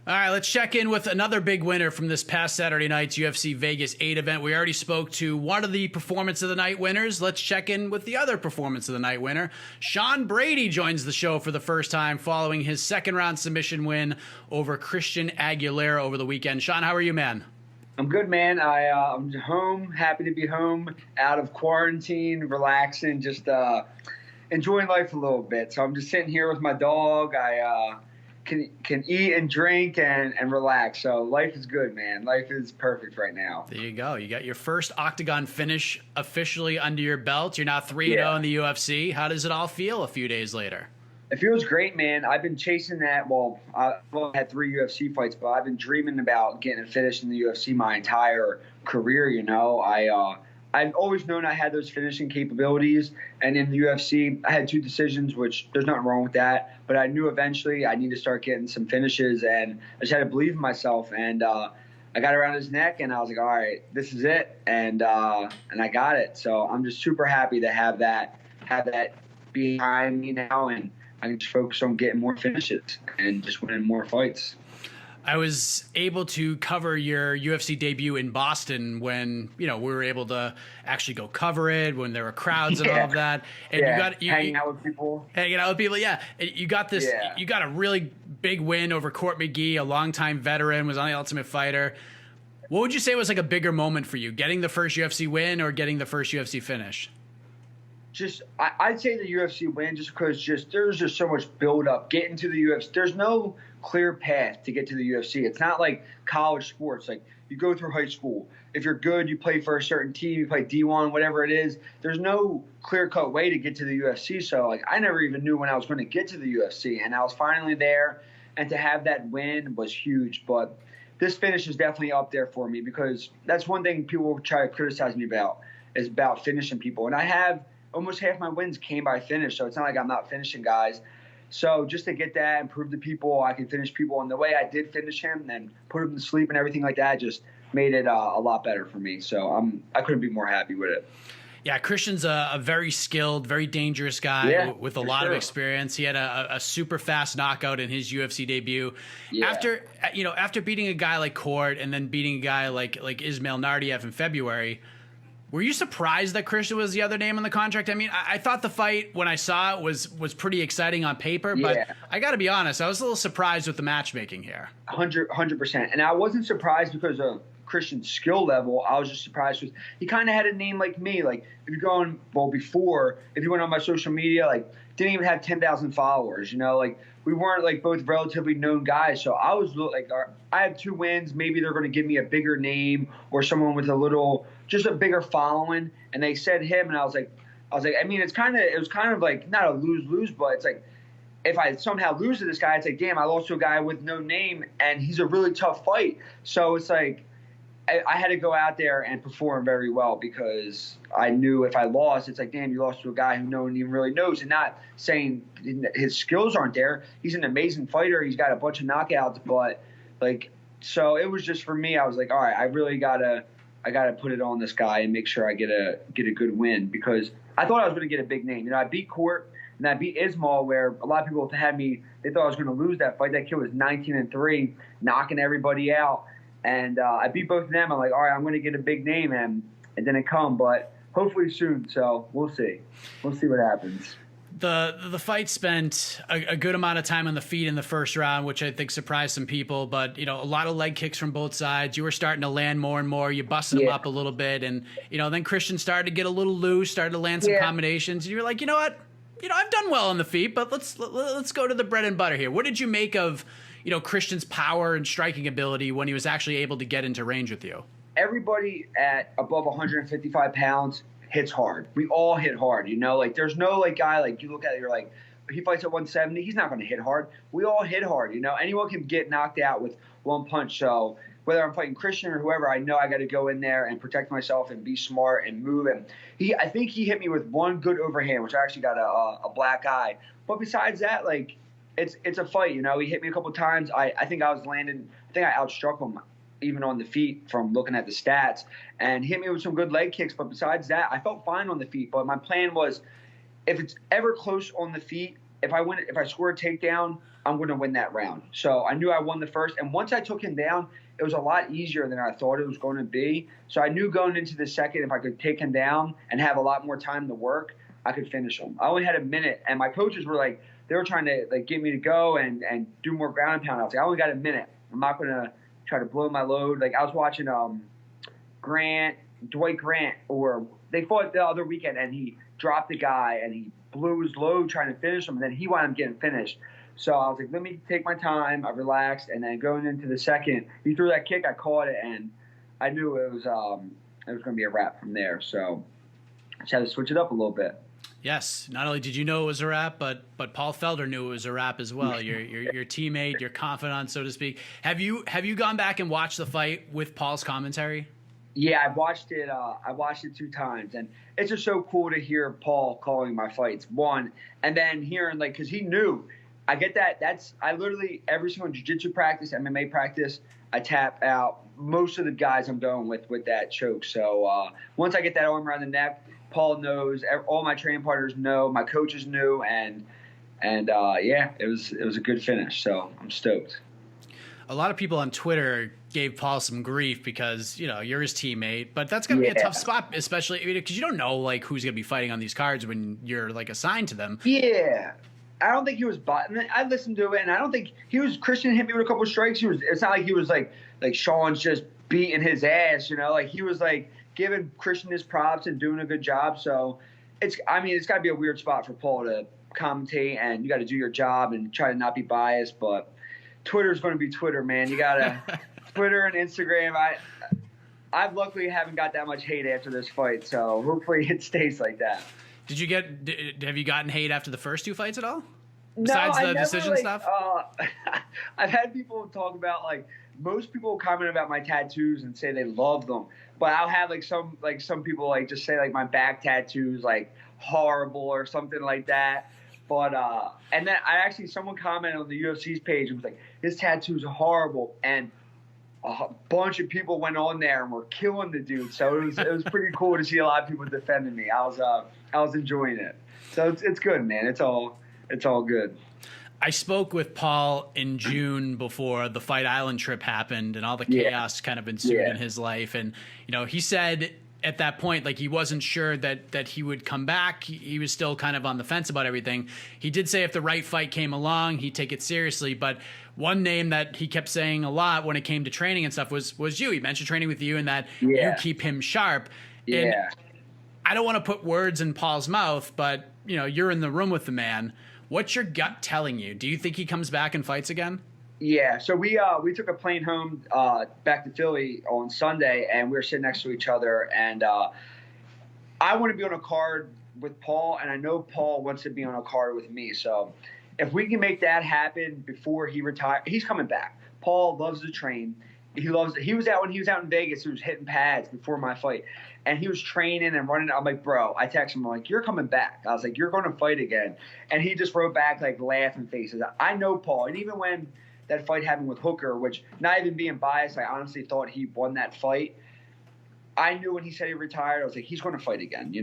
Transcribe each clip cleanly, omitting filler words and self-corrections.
All right, let's check in with another big winner from this past Saturday night's UFC Vegas 8 event. We already spoke to one of the performance of the night winners. Let's check in with the other performance of the night winner. Sean Brady joins the show for the first time following his second-round submission win over Christian Aguilera over the weekend. Sean, how are you, man? I'm good, man. I'm home, happy to be home, out of quarantine, relaxing, just enjoying life a little bit. So I'm just sitting here with my dog. I can eat and drink and relax. So life is good, man. Life is perfect right now. There you go. You got your first octagon finish officially under your belt. You're now 3-0 in the UFC. How does it all feel a few days later? It feels great, man. I've been chasing that. Well, I've only had 3 UFC fights, but I've been dreaming about getting a finish in the UFC my entire career, you know. I've always known I had those finishing capabilities, and in the UFC, I had 2 decisions, which there's nothing wrong with that. But I knew eventually I need to start getting some finishes, and I just had to believe in myself. And I got around his neck, and I was like, all right, this is it, and I got it. So I'm just super happy to have that behind me now, and I can just focus on getting more finishes and just winning more fights. I was able to cover your UFC debut in Boston when, we were able to actually go cover it, when there were crowds and all of that. And hanging out with people. Yeah. And you got this, you got a really big win over Court McGee, a longtime veteran, was on The Ultimate Fighter. What would you say was like a bigger moment for you, getting the first UFC win or getting the first UFC finish? I'd say the UFC win, just because there's just so much build up getting to the UFC. There's no clear path to get to the UFC. It's not like college sports. Like, you go through high school. If you're good, you play for a certain team, you play D1, whatever it is. There's no clear-cut way to get to the UFC. So, like, I never even knew when I was going to get to the UFC, and I was finally there. And to have that win was huge. But this finish is definitely up there for me, because that's one thing people try to criticize me about, is about finishing people. And I have almost half my wins came by finish, so it's not like I'm not finishing guys. So just to get that and prove to people I can finish people, and the way I did finish him and put him to sleep and everything like that just made it a lot better for me. So I couldn't be more happy with it. Yeah, Christian's a very skilled, very dangerous guy with a lot of experience. He had a super fast knockout in his UFC debut. Yeah. After beating a guy like Court and then beating a guy like Ismail Nardiev in February, were you surprised that Christian was the other name on the contract? I mean, I thought the fight, when I saw it, was pretty exciting on paper, but I got to be honest, I was a little surprised with the matchmaking here. 100%. And I wasn't surprised because of Christian's skill level. I was just surprised because he kind of had a name like me. Like, if you're going, before, if you went on my social media, like, didn't even have 10,000 followers, like, we weren't like both relatively known guys. So I was like, I have 2 wins. Maybe they're going to give me a bigger name or someone with just a bigger following. And they said him, and I was like, I mean, it was kind of like not a lose-lose, but it's like, if I somehow lose to this guy, it's like, damn, I lost to a guy with no name, and he's a really tough fight. So it's like, I had to go out there and perform very well, because I knew if I lost, it's like, damn, you lost to a guy who no one even really knows. And not saying his skills aren't there. He's an amazing fighter. He's got a bunch of knockouts. But, like, so it was just, for me, I was like, all right, I really got to put it on this guy and make sure I get a good win, because I thought I was going to get a big name. I beat Court and I beat Ismail, where a lot of people had me, they thought I was going to lose that fight. That kid was 19-3, knocking everybody out. And I beat both of them. I'm like, all right, I'm going to get a big name, and it didn't come, but hopefully soon. So we'll see. We'll see what happens. The fight spent a good amount of time on the feet in the first round, which I think surprised some people. But, a lot of leg kicks from both sides. You were starting to land more and more. You busted them up a little bit. And, then Christian started to get a little loose, started to land some combinations. And you were like, you know what? I've done well on the feet, but let's go to the bread and butter here. What did you make of Christian's power and striking ability when he was actually able to get into range with you? Everybody at above 155 pounds hits hard. We all hit hard, like, there's no guy, like, you look at it, you're like, he fights at 170, he's not going to hit hard. We all hit hard, anyone can get knocked out with one punch. So whether I'm fighting Christian or whoever, I know I got to go in there and protect myself and be smart and move. And I think he hit me with one good overhand, which I actually got a black eye. But besides that, like, it's a fight, He hit me a couple times. I think I outstruck him even on the feet from looking at the stats, and hit me with some good leg kicks. But besides that, I felt fine on the feet. But my plan was, if it's ever close on the feet, if I score a takedown, I'm going to win that round. So I knew I won the first. And once I took him down, it was a lot easier than I thought it was going to be. So I knew going into the second, if I could take him down and have a lot more time to work, I could finish him. I only had a minute, and my coaches were like, they were trying to like get me to go and do more ground and pound. I was like, I only got a minute. I'm not going to try to blow my load. Like I was watching Dwight Grant, or they fought the other weekend, and he dropped the guy and he blew his load trying to finish him, and then he wound up getting finished. So I was like, let me take my time. I relaxed, and then going into the second, he threw that kick. I caught it, and I knew it was going to be a wrap from there. So I just had to switch it up a little bit. Yes, not only did you know it was a wrap, but Paul Felder knew it was a wrap as well. Your teammate, your confidant, so to speak. Have you gone back and watched the fight with Paul's commentary? Yeah, I watched it 2 times, and it's just so cool to hear Paul calling my fights. One, and then hearing like, because he knew. I get that. I literally every single jiu-jitsu practice, MMA practice, I tap out most of the guys I'm going with that choke. So once I get that arm around the neck, Paul knows. All my training partners know. My coaches knew, and yeah, it was a good finish. So I'm stoked. A lot of people on Twitter gave Paul some grief because, you're his teammate, but that's going to be a tough spot, especially because you don't know like who's going to be fighting on these cards when you're like assigned to them. Yeah. I don't think he was button. I listened to it, and I don't think he was. Christian hit me with a couple of strikes. It's not like he was like Sean's just beating his ass, Like he was like giving Christian his props and doing a good job. So it's got to be a weird spot for Paul to commentate, and you got to do your job and try to not be biased. But Twitter's going to be Twitter, man. You got to Twitter and Instagram. I luckily haven't got that much hate after this fight, so hopefully it stays like that. Have you gotten hate after the first 2 fights at all? No, Besides the never, decision stuff? I've had people talk about most people comment about my tattoos and say they love them, but I'll have some people just say my back tattoos horrible or something like that. But and then someone commented on the UFC's page and was like, his tattoos are horrible, and a bunch of people went on there and were killing the dude. So it was pretty cool to see a lot of people defending me. I was enjoying it. So it's good, man. It's all good. I spoke with Paul in June before the Fight Island trip happened and all the chaos kind of ensued in his life. And, he said at that point, he wasn't sure that he would come back. He was still kind of on the fence about everything. He did say if the right fight came along, he'd take it seriously. But one name that he kept saying a lot when it came to training and stuff was you. He mentioned training with you and that you keep him sharp. Yeah. And I don't want to put words in Paul's mouth, but, you're in the room with the man. What's your gut telling you? Do you think he comes back and fights again? Yeah, so we took a plane home back to Philly on Sunday, and we were sitting next to each other. And I want to be on a card with Paul, and I know Paul wants to be on a card with me. So if we can make that happen before he retires, he's coming back. Paul loves to train. He was out when he was out in Vegas. He was hitting pads before my fight, and he was training and running. I'm like, bro, I text him, I'm like, you're coming back. I was like, you're going to fight again. And he just wrote back laughing faces. I know Paul, and even when that fight happened with Hooker, which, not even being biased, I honestly thought he won that fight. I knew when he said he retired, I was like, he's going to fight again.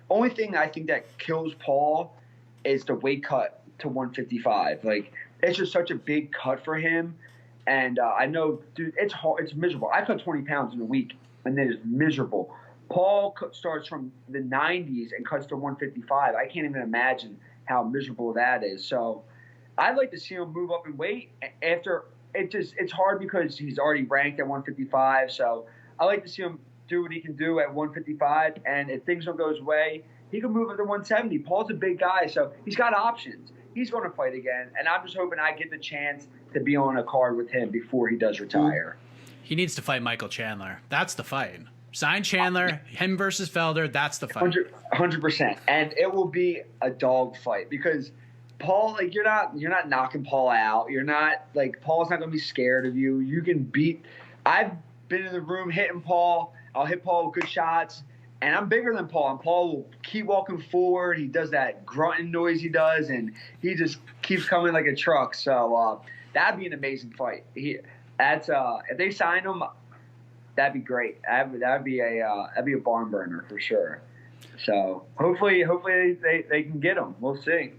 Only thing I think that kills Paul is the weight cut to 155. It's just such a big cut for him. And I know, dude, it's hard. It's miserable. I cut 20 pounds in a week, and it is miserable. Paul starts from the 90s and cuts to 155. I can't even imagine how miserable that is. So I'd like to see him move up in weight after it's hard because he's already ranked at 155. So I like to see him do what he can do at 155. And if things don't go his way, he can move up to 170. Paul's a big guy, so he's got options. He's going to fight again. And I'm just hoping I get the chance to be on a card with him before he does retire. He needs to fight Michael Chandler. That's the fight. Sign Chandler, him versus Felder. That's the fight. 100%. And it will be a dog fight because Paul, you're not knocking Paul out. You're not Paul's not going to be scared of you. You can beat. I've been in the room hitting Paul. I'll hit Paul with good shots, and I'm bigger than Paul. And Paul will keep walking forward. He does that grunting noise he does, and he just keeps coming like a truck. So that'd be an amazing fight. If they sign him, that'd be great. That'd be a barn burner for sure. So hopefully they can get him. We'll see.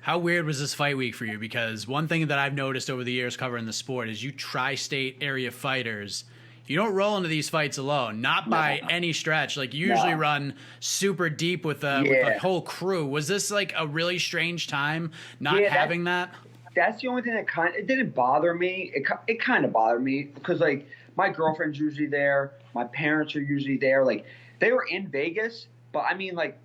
How weird was this fight week for you? Because one thing that I've noticed over the years covering the sport is you tri-state area fighters, you don't roll into these fights alone, not by any stretch. Like you usually run super deep with a whole crew. Was this like a really strange time not having that? That's the only thing that it didn't bother me. It kind of bothered me because like my girlfriend's usually there, my parents are usually there. Like they were in Vegas, but I mean like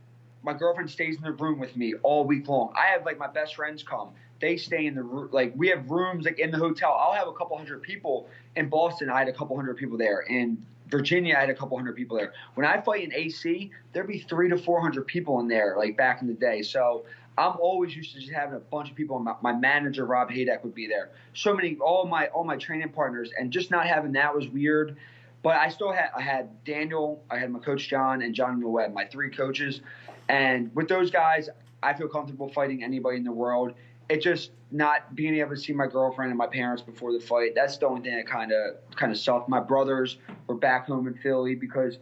my girlfriend stays in the room with me all week long. I have like my best friends come. They stay in the room. Like we have rooms like in the hotel. I'll have a couple hundred people. In Boston, I had a couple hundred people there. In Virginia, I had a couple hundred people there. When I fight in AC, there'd be 300 to 400 people in there, like back in the day. So I'm always used to just having a bunch of people. My manager, Rob Haydek, would be there. So many, all my training partners, and just not having that was weird. But I had Daniel, I had my coach John, and John Webb, my 3 coaches. And with those guys, I feel comfortable fighting anybody in the world. It just not being able to see my girlfriend and my parents before the fight. That's the only thing that kind of sucked. My brothers were back home in Philly because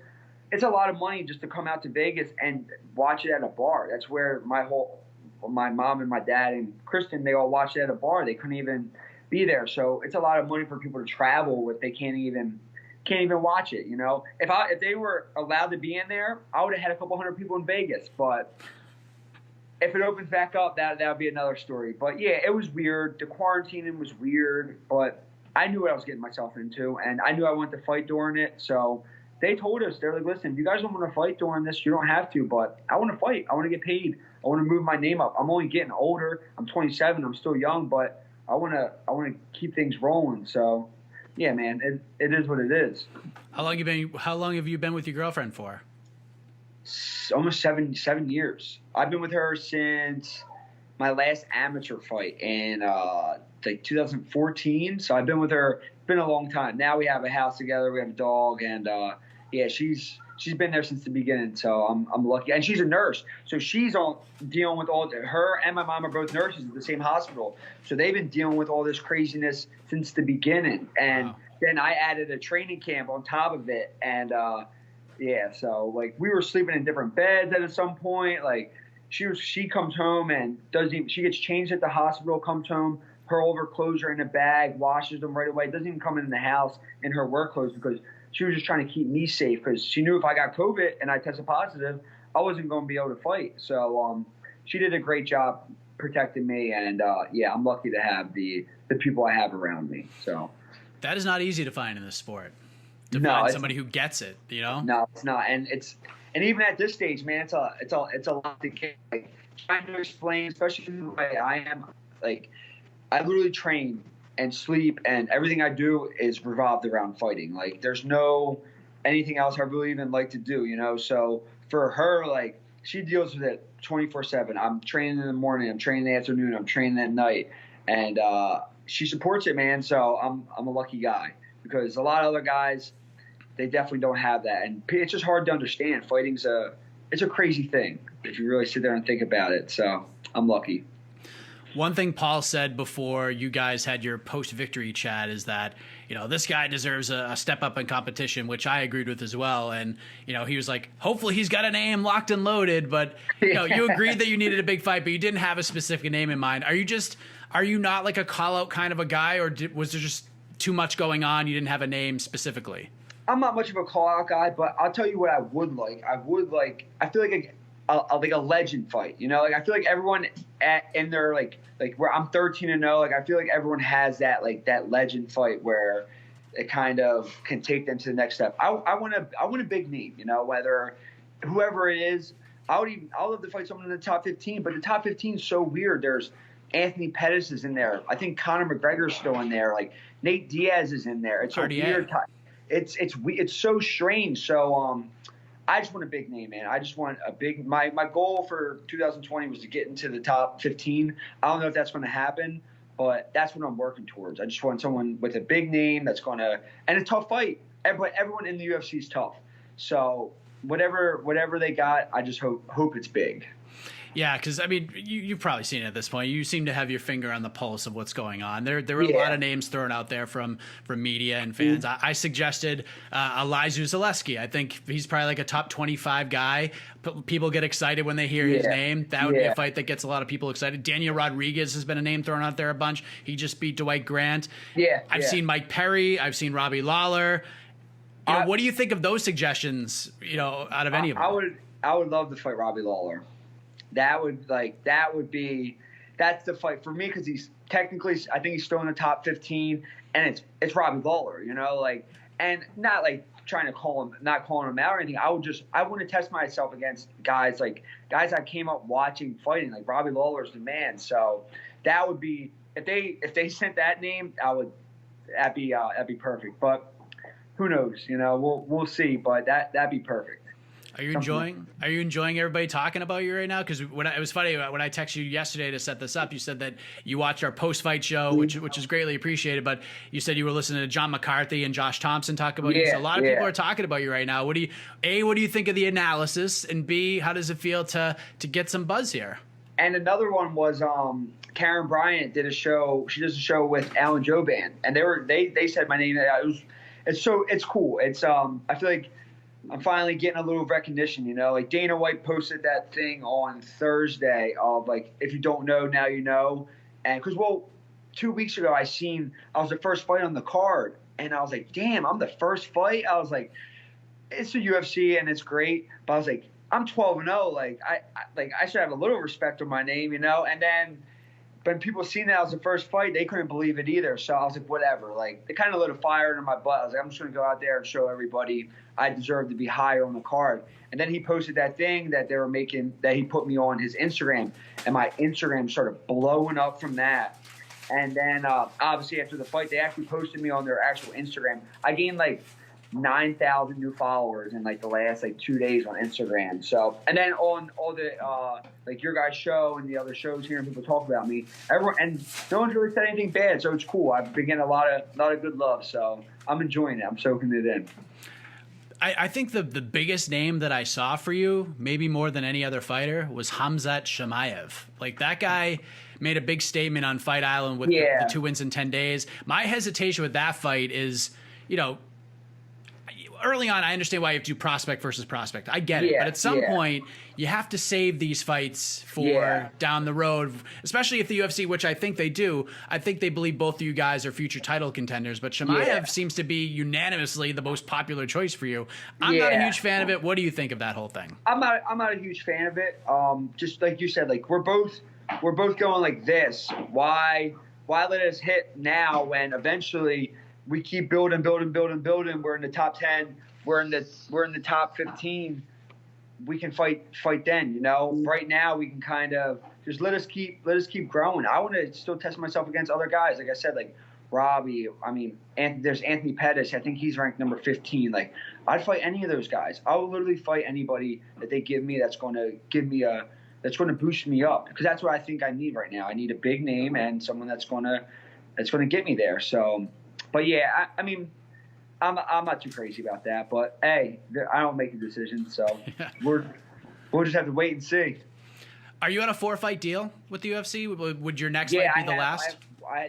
it's a lot of money just to come out to Vegas and watch it at a bar. That's where my mom and my dad and Kristen, they all watched it at a bar. They couldn't even be there. So it's a lot of money for people to travel if they can't even watch it. You know, if they were allowed to be in there, I would have had a couple hundred people in Vegas. But if it opens back up, that would be another story. But yeah, it was weird. The quarantining was weird, but I knew what I was getting myself into, and I knew I wanted to fight during it. So they told us, they're like, listen, if you guys don't want to fight during this, you don't have to, but I want to fight. I want to get paid. I want to move my name up. I'm only getting older. I'm 27. I'm still young, but I want to keep things rolling. So yeah, man, it is what it is. How long have you been with your girlfriend for? Almost 7 years. I've been with her since my last amateur fight in like 2014. So I've been with her. It's been a long time. Now we have a house together. We have a dog, and yeah, she's been there since the beginning. So I'm lucky, and she's a nurse. So she's dealing with her and my mom are both nurses at the same hospital. So they've been dealing with all this craziness since the beginning, and then I added a training camp on top of it, and yeah, so like we were sleeping in different beds at some point. Like she comes home and she gets changed at the hospital, comes home, all of her clothes are in a bag, washes them right away, doesn't even come in the house in her work clothes because she was just trying to keep me safe because she knew if I got COVID and I tested positive, I wasn't going to be able to fight. So she did a great job protecting me, and yeah, I'm lucky to have the people I have around me. So that is not easy to find in this sport. To find somebody who gets it, you know? No, it's not, and even at this stage, man, it's a lot to get. Like, trying to explain, especially the way I am. Like, I literally train and sleep, and everything I do is revolved around fighting. Like, there's no anything else I really even like to do, you know. So for her, like, she deals with it 24/7. I'm training in the morning, I'm training in the afternoon, I'm training at night, and she supports it, man. So I'm a lucky guy because a lot of other guys, they definitely don't have that, and it's just hard to understand. Fighting's it's a crazy thing if you really sit there and think about it. So I'm lucky. One thing Paul said before you guys had your post-victory chat is that, you know, this guy deserves a step up in competition, which I agreed with as well. And, you know, he was like, hopefully he's got a name locked and loaded. But, you know, you agreed that you needed a big fight, but you didn't have a specific name in mind. Are you not like a call-out kind of a guy, or was there just too much going on? You didn't have a name specifically? I'm not much of a call-out guy, but I'll tell you what I would like. I feel like a legend fight, you know? Like, I feel like everyone in their, like where I'm 13-0, like, I feel like everyone has that, like, that legend fight where it kind of can take them to the next step. I want a big name, you know, whether whoever it is. I'll love to fight someone in the top 15, but the top 15 is so weird. There's Anthony Pettis is in there. I think Conor McGregor's still in there. Like, Nate Diaz is in there. It's a weird time. It's so strange. So I just want a big name, man. I just want a big. My goal for 2020 was to get into the top 15. I don't know if that's going to happen, but that's what I'm working towards. I just want someone with a big name that's going to, and a tough fight. But everyone in the UFC is tough. So whatever they got, I just hope it's big. Yeah, because I mean, you've probably seen it at this point. You seem to have your finger on the pulse of what's going on. There were a lot of names thrown out there from media and fans. I suggested Elijah Zaleski. I think he's probably like a top 25 guy. People get excited when they hear his name. That would be a fight that gets a lot of people excited. Daniel Rodriguez has been a name thrown out there a bunch. He just beat Dwight Grant. I've seen Mike Perry. I've seen Robbie Lawler. What do you think of those suggestions? Out of any of them, I would love to fight Robbie Lawler. That's the fight for me, because he's technically, I think he's still in the top 15, and it's Robbie Lawler, and not like trying to not calling him out or anything. I want to test myself against guys I came up watching fighting, like Robbie Lawler's the man. So that would be, if they sent that name, that'd be perfect. But who knows? We'll see. But that'd be perfect. Are you enjoying everybody talking about you right now? Because it was funny when I texted you yesterday to set this up, you said that you watched our post-fight show, which is greatly appreciated. But you said you were listening to John McCarthy and Josh Thompson talk about you. So a lot of people are talking about you right now. What do you think of the analysis? And B, how does it feel to get some buzz here? And another one was Karen Bryant did a show. She does a show with Alan Joban, and they said my name. It's cool. It's I feel like I'm finally getting a little recognition, like Dana White posted that thing on Thursday of like, if you don't know, now you know. And 2 weeks ago I was the first fight on the card, and I was like, damn, I'm the first fight. I was like, it's the UFC and it's great, but I was like, I'm 12-0. Like I should have a little respect for my name, And then when people seen that I was the first fight, they couldn't believe it either. So I was like, whatever. Like, it kind of lit a fire under my butt. I was like, I'm just going to go out there and show everybody I deserve to be higher on the card. And then he posted that thing that they were making, that he put me on his Instagram. And my Instagram started blowing up from that. And then obviously after the fight, they actually posted me on their actual Instagram. I gained like 9,000 new followers in like the last 2 days on Instagram. So, and then on all the like your guys' show and the other shows, hearing people talk about me, everyone, and no one's really said anything bad, so it's cool. I've been getting a lot of good love, so I'm enjoying it. I'm soaking it in. I think the biggest name that I saw for you, maybe more than any other fighter, was Khamzat Chimaev. Like, that guy made a big statement on Fight Island with the 2 wins in 10 days. My hesitation with that fight is, early on, I understand why you have to do prospect versus prospect. I get it. But at some point, you have to save these fights for down the road, especially if the UFC, which I think they do, I think they believe both of you guys are future title contenders. But Chimaev seems to be unanimously the most popular choice for you. I'm not a huge fan of it. What do you think of that whole thing? I'm not a huge fan of it. Just like you said, like we're both going like this. Why let us hit now when eventually we keep building. We're in the top 10. We're in the top 15. We can fight then. Right now we can kind of just let us keep growing. I want to still test myself against other guys. Like I said, like Robbie. I mean, there's Anthony Pettis. I think he's ranked number 15. Like, I'd fight any of those guys. I would literally fight anybody that they give me that's going to boost me up, because that's what I think I need right now. I need a big name and someone that's going to get me there. So. But yeah, I mean, I'm not too crazy about that. But hey, I don't make a decision, so we'll just have to wait and see. Are you on a 4-fight deal with the UFC? Would your next fight be the last?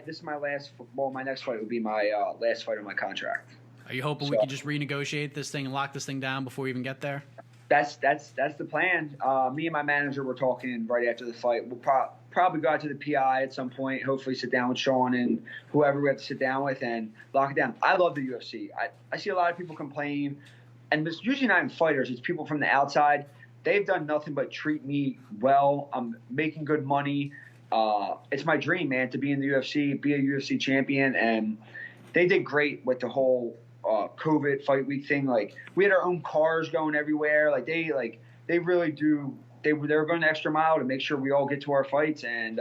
This is my last. Well, my next fight would be my last fight on my contract. Are you hoping we can just renegotiate this thing and lock this thing down before we even get there? That's the plan. Me and my manager were talking right after the fight. We'll probably go out to the PI at some point, hopefully sit down with Sean and whoever we have to sit down with and lock it down. I love the UFC. I see a lot of people complain, and it's usually not even fighters. It's people from the outside. They've done nothing but treat me well. I'm making good money. It's my dream, man, to be in the UFC, be a UFC champion, and they did great with the whole COVID fight week thing. Like, we had our own cars going everywhere. Like, they really do. They were going the extra mile to make sure we all get to our fights. And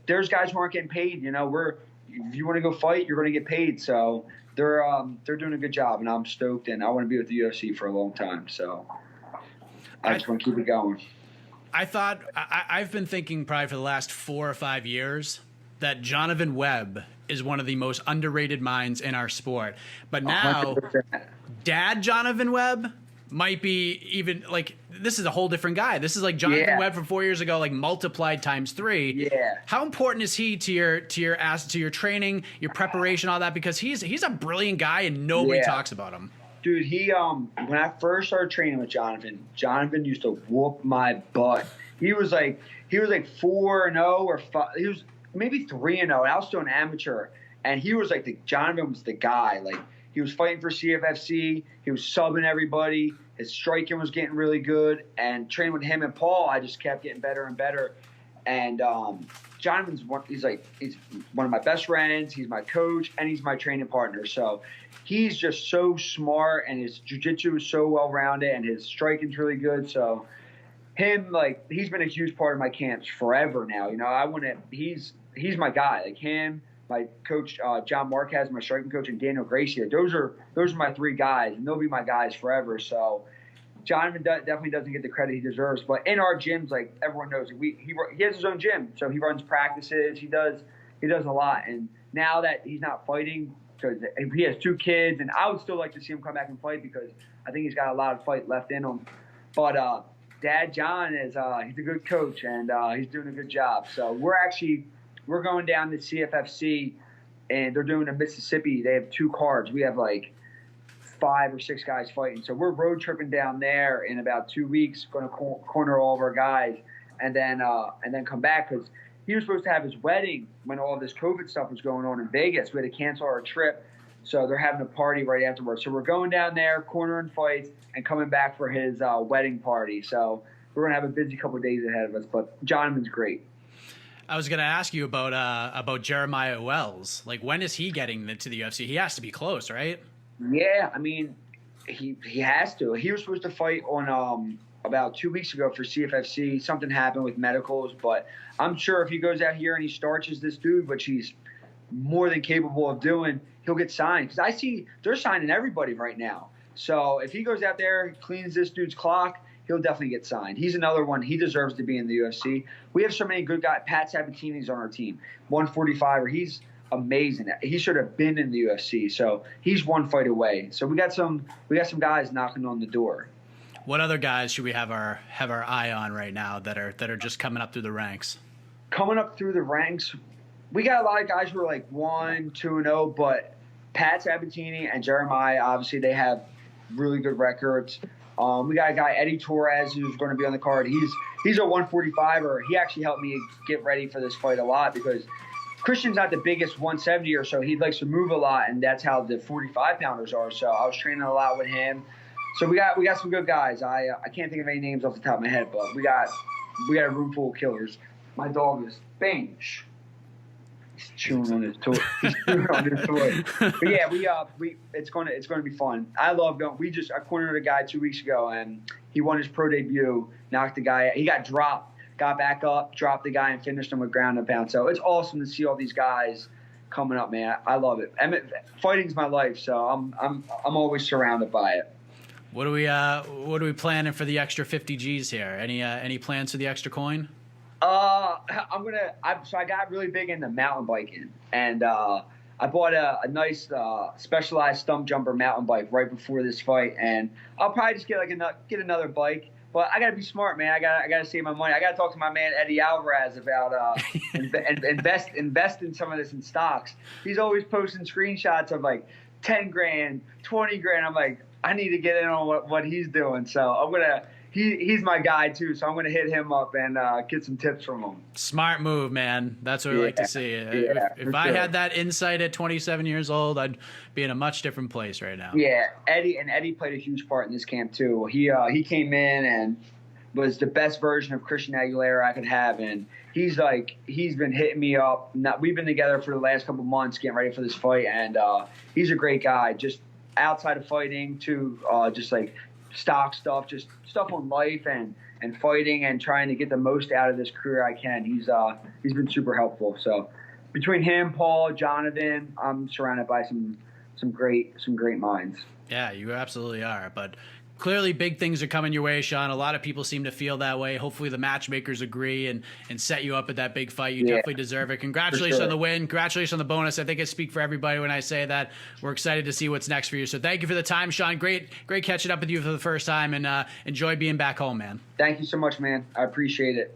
there's guys who aren't getting paid. If you want to go fight, you're going to get paid. So they're doing a good job, and I'm stoked. And I want to be with the UFC for a long time. So I just want to keep it going. I've been thinking probably for the last 4 or 5 years that Jonathan Webb is one of the most underrated minds in our sport. But now, 100%. Dad Jonathan Webb might be even like, this is a whole different guy. This is like Jonathan Webb from 4 years ago, like multiplied times 3. Yeah. How important is he to your training, your preparation, all that? Because he's a brilliant guy and nobody talks about him. Dude, he when I first started training with Jonathan used to whoop my butt. He was like 4-0 or 5. He was maybe 3-0, and I was still an amateur. And he was like Jonathan was the guy. Like, he was fighting for CFFC. He was subbing everybody. His striking was getting really good. And training with him and Paul, I just kept getting better and better. And Jonathan's he's one of my best friends. He's my coach, and he's my training partner. So he's just so smart, and his jiu-jitsu is so well-rounded, and his striking's really good. So him, like, he's been a huge part of my camps forever now. You know, he's my guy. Like him, my coach John Marquez, my striking coach, and Daniel Gracie. Those are my 3 guys, and they'll be my guys forever. So Jonathan definitely doesn't get the credit he deserves. But in our gyms, like everyone knows, he has his own gym, so he runs practices. He does a lot. And now that he's not fighting, because he has 2 kids, and I would still like to see him come back and fight because I think he's got a lot of fight left in him. But Dad John he's a good coach, and he's doing a good job. So we're going down to CFFC, and they're doing in Mississippi. They have 2 cards. We have like 5 or 6 guys fighting. So we're road tripping down there in about 2 weeks, going to corner all of our guys, and then come back, because he was supposed to have his wedding when all this COVID stuff was going on in Vegas. We had to cancel our trip, so they're having a party right afterwards. So we're going down there, cornering fights, and coming back for his wedding party. So we're going to have a busy couple of days ahead of us, but Jonathan's great. I was going to ask you about Jeremiah Wells. Like, when is he getting to the UFC? He has to be close, right? Yeah, I mean, he has to. He was supposed to fight on about 2 weeks ago for CFFC. Something happened with medicals, but I'm sure if he goes out here and he starches this dude, which he's more than capable of doing, he'll get signed. Because I see they're signing everybody right now. So if he goes out there, cleans this dude's clock, he'll definitely get signed. He's another one. He deserves to be in the UFC. We have so many good guys. Pat Sabatini's on our team, 145er. He's amazing. He should have been in the UFC. So he's 1 fight away. So we got some guys knocking on the door. What other guys should we have our eye on right now that are just coming up through the ranks? Coming up through the ranks, we got a lot of guys who are like 1-2-0, but Pat Sabatini and Jeremiah, obviously, they have really good records. We got a guy, Eddie Torres, who's going to be on the card. He's a 145er. He actually helped me get ready for this fight a lot because Christian's not the biggest 170er, so he likes to move a lot, and that's how the 45-pounders are. So I was training a lot with him. So we got some good guys. I can't think of any names off the top of my head, but we got a room full of killers. My dog is Bange. He's chewing on his toy. But yeah, it's gonna be fun. I love going. I cornered a guy 2 weeks ago, and he won his pro debut. Knocked the guy. He got dropped. Got back up, dropped the guy, and finished him with ground and pound. So it's awesome to see all these guys coming up, man. I love it. Fighting's my life, so I'm always surrounded by it. What are we planning for the extra 50 G's here? Any plans for the extra coin? I got really big into mountain biking, and I bought a nice specialized stump jumper mountain bike right before this fight, and I'll probably just get another bike. But I gotta be smart, man. I gotta save my money. I gotta talk to my man Eddie Alvarez about invest in some of this in stocks. He's always posting screenshots of like 10 grand, 20 grand. I'm like, I need to get in on what he's doing. So he's my guy too. So I'm gonna hit him up and get some tips from him. Smart move, man. That's what we like to see. If I had that insight at 27 years old, I'd be in a much different place right now. Yeah, Eddie played a huge part in this camp too. He came in and was the best version of Christian Aguilera I could have, and he's been hitting me up. We've been together for the last couple months getting ready for this fight, and he's a great guy. Just outside of fighting to just like stock stuff, just stuff on life and fighting and trying to get the most out of this career I can. He's been super helpful. So between him, Paul, Jonathan, I'm surrounded by some great minds. Yeah, you absolutely are. But clearly big things are coming your way, Sean. A lot of people seem to feel that way. Hopefully the matchmakers agree and set you up at that big fight. You definitely deserve it. Congratulations on the win. Congratulations on the bonus. I think I speak for everybody when I say that. We're excited to see what's next for you. So thank you for the time, Sean. Great catching up with you for the first time, and enjoy being back home, man. Thank you so much, man. I appreciate it.